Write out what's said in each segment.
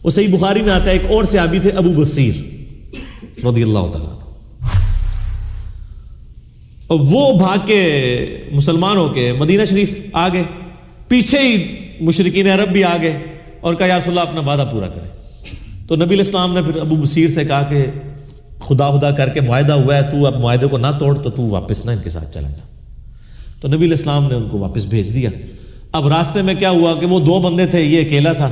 وہ صحیح بخاری میں آتا ہے ایک اور صحابی تھے ابو بصیر رضی اللہ تعالیٰ، اور وہ بھاگ کے مسلمان ہو کے مدینہ شریف آ گئے، پیچھے ہی مشرکین عرب بھی آ گئے اور کہا یا رسول اللہ اپنا وعدہ پورا کریں. تو نبی علیہ السلام نے پھر ابو بصیر سے کہا کہ خدا کر کے معاہدہ ہوا ہے، تو اب معاہدے کو نہ توڑ، تو تو واپس نہ ان کے ساتھ چلا جا. تو نبی علیہ السلام نے ان کو واپس بھیج دیا. اب راستے میں کیا ہوا کہ وہ 2 بندے تھے، یہ اکیلا تھا،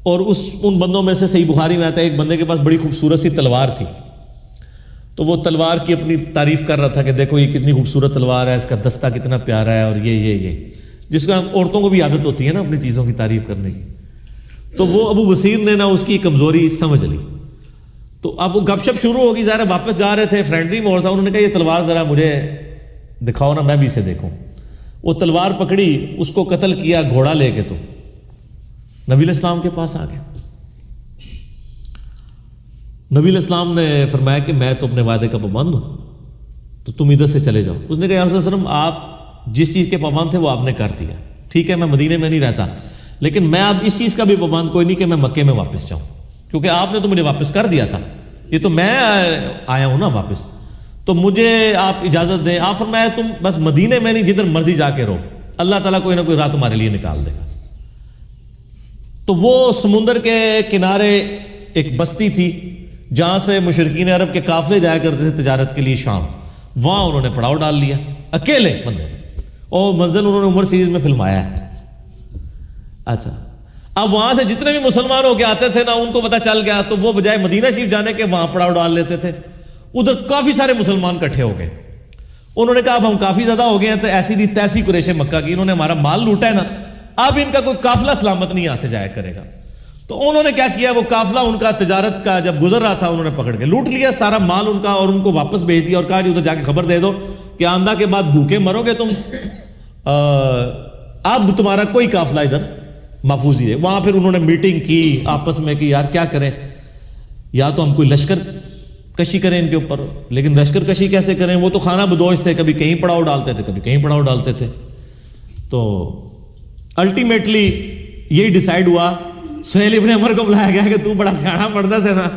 اور ان بندوں میں سے صحیح بخاری میں آتا ہے ایک بندے کے پاس بڑی خوبصورت سی تلوار تھی. تو وہ تلوار کی اپنی تعریف کر رہا تھا کہ دیکھو یہ کتنی خوبصورت تلوار ہے، اس کا دستہ کتنا پیارا ہے، اور یہ جس کا عورتوں کو بھی عادت ہوتی ہے نا اپنی چیزوں کی تعریف کرنے کی. تو وہ ابو بصیر نے نا اس کی کمزوری سمجھ لی. تو اب وہ گپ شپ شروع ہوگی، ظاہر واپس جا رہے تھے، فرینڈلی ماحول تھا. انہوں نے کہا یہ تلوار ذرا مجھے دکھاؤ نا، میں بھی اسے دیکھوں. وہ تلوار پکڑی، اس کو قتل کیا گھوڑا لے کے. تو نبی علیہ السلام کے پاس آ گئے. نبی علیہ السلام نے فرمایا کہ میں تو اپنے وعدے کا پابند ہوں، تو تم ادھر سے چلے جاؤ. اس نے کہا یا رسول اللہ صلی اللہ علیہ وسلم آپ جس چیز کے پابند تھے وہ آپ نے کر دیا، ٹھیک ہے میں مدینے میں نہیں رہتا، لیکن میں اب اس چیز کا بھی پابند کوئی نہیں کہ میں مکے میں واپس جاؤں، کیونکہ آپ نے تو مجھے واپس کر دیا تھا، یہ تو میں آیا ہوں نا واپس، تو مجھے آپ اجازت دیں. آپ فرمایا تم بس مدینے میں نہیں، جدھر مرضی جا کے رہو، اللہ تعالیٰ کوئی نہ کوئی راہ تمہارے لیے نکال دے گا. تو وہ سمندر کے کنارے ایک بستی تھی جہاں سے مشرکین عرب کے قافلے جایا کرتے تھے تجارت کے لیے شام، وہاں انہوں نے پڑاؤ ڈال لیا اکیلے بندے نے، اور منزل انہوں نے عمر سیریز میں فلمایا ہے. اچھا اب وہاں سے جتنے بھی مسلمان ہو کے آتے تھے نا ان کو پتہ چل گیا، تو وہ بجائے مدینہ شریف جانے کے وہاں پڑاؤ ڈال لیتے تھے. ادھر کافی سارے مسلمان کٹھے ہو گئے. انہوں نے کہا اب ہم کافی زیادہ ہو گئے ہیں، تو ایسی دی تیسی قریش مکہ کی، انہوں نے ہمارا مال لوٹا ہے نا، اب ان کا کوئی قافلہ سلامت نہیں یہاں سے جایا کرے گا. تو انہوں نے کیا کیا، وہ قافلہ ان کا تجارت کا جب گزر رہا تھا انہوں نے پکڑ کے لوٹ لیا سارا مال ان کا، اور ان کو واپس بھیج دیا اور کہا جی ادھر جا کے خبر دے دو کہ آندہ کے بعد بھوکے مرو گے تم، اب تمہارا کوئی قافلہ ادھر محفوظ نہیں ہے. وہاں پھر انہوں نے میٹنگ کی آپس میں کہ یار کیا کریں، یا تو ہم کوئی لشکر کشی کریں ان کے اوپر، لیکن لشکر کشی کیسے کریں، وہ تو خانہ بدوش تھے، کبھی کہیں پڑاؤ ڈالتے تھے کبھی کہیں پڑاؤ ڈالتے تھے. تو الٹیمیٹلی یہی ڈیسائیڈ ہوا، سہیل ابن عمر کو بلایا گیا کہ تو بڑا سیاح پڑھتا سے نا،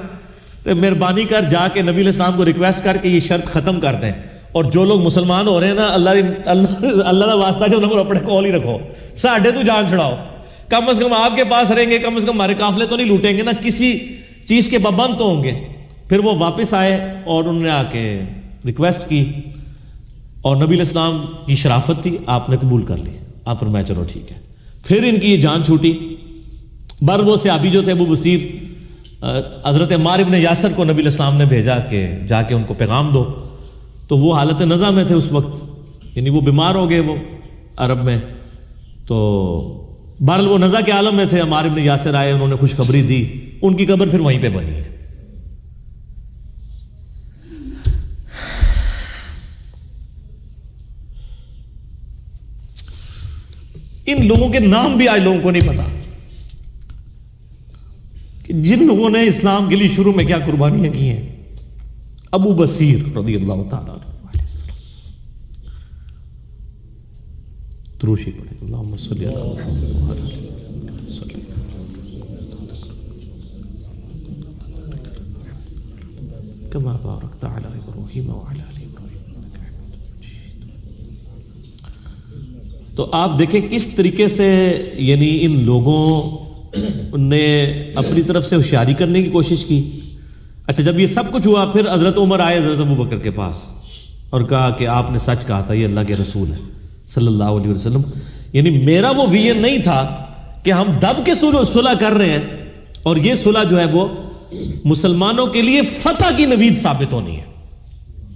تو مہربانی کر جا کے نبی علیہ السلام کو ریکویسٹ کر کے یہ شرط ختم کر دیں، اور جو لوگ مسلمان ہو رہے ہیں نا اللہ کا واسطہ جو انہوں کو اپنے کول ہی رکھو، ساڈے تو جان چھڑاؤ، کم از کم آپ کے پاس رہیں گے، کم از کم ہمارے قافلے تو نہیں لوٹیں گے نا، کسی چیز کے پابند تو ہوں گے. پھر وہ واپس آئے اور انہوں نے آ کے ریکویسٹ کی، اور نبی علیہ السلام کی شرافت تھی، آپ نے قبول کر لی. آپ فرمایا چلو ٹھیک ہے. پھر ان کی جان چھوٹی. بر وہ صحابی جو تھے ابو بصیر، حضرت عمار ابن یاسر کو نبی علیہ السلام نے بھیجا کہ جا کے ان کو پیغام دو. تو وہ حالت نزع میں تھے اس وقت، یعنی وہ بیمار ہو گئے وہ عرب میں. تو بہرحال وہ نزع کے عالم میں تھے. عمار ابن یاسر آئے، انہوں نے خوشخبری دی، ان کی قبر پھر وہیں پہ بنی ہے. ان لوگوں کے نام بھی آج لوگوں کو نہیں پتا کہ جن لوگوں نے اسلام کے لیے شروع میں کیا قربانیاں کی ہیں. ابو بصیر رضی اللہ تعالیٰ عنہ دروشی پڑھے اللہم صلی علی محمد کما بارکت علی ابراہیم وعلی آل ابراہیم انک حمید مجید. تو آپ دیکھیں کس طریقے سے یعنی ان لوگوں نے اپنی طرف سے ہوشیاری کرنے کی کوشش کی. اچھا جب یہ سب کچھ ہوا پھر حضرت عمر آئے حضرت ابوبکر کے پاس اور کہا کہ آپ نے سچ کہا تھا، یہ اللہ کے رسول ہے صلی اللہ علیہ وسلم. یعنی میرا وہ ویژن نہیں تھا کہ ہم دب کے صلح کر رہے ہیں، اور یہ صلح جو ہے وہ مسلمانوں کے لیے فتح کی نوید ثابت ہونی ہے.